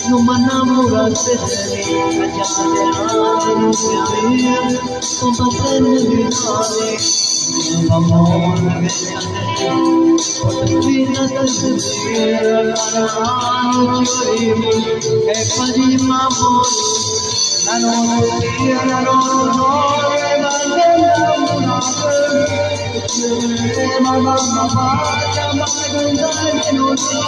Non mi innamoro se sei non con battelle vitali l'amore che c'è porta fino a sentire la giorimo e poi mamma la notte ma nell'amore ma mamma non so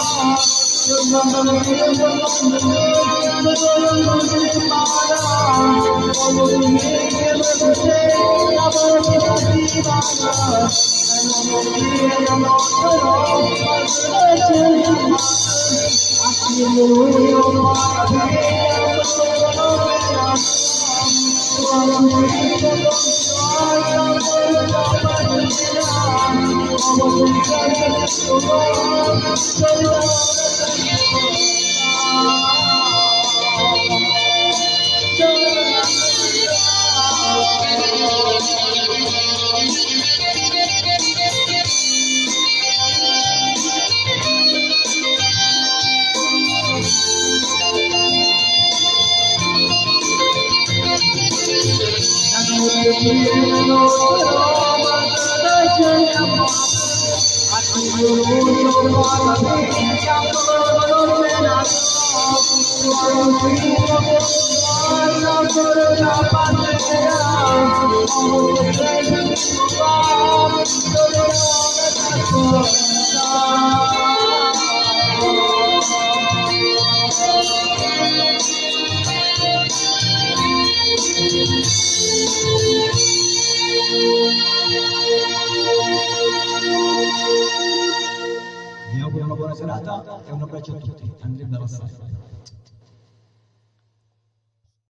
Vi auguro una buona serata e un abbraccio a tutti. Andrea Bellassai.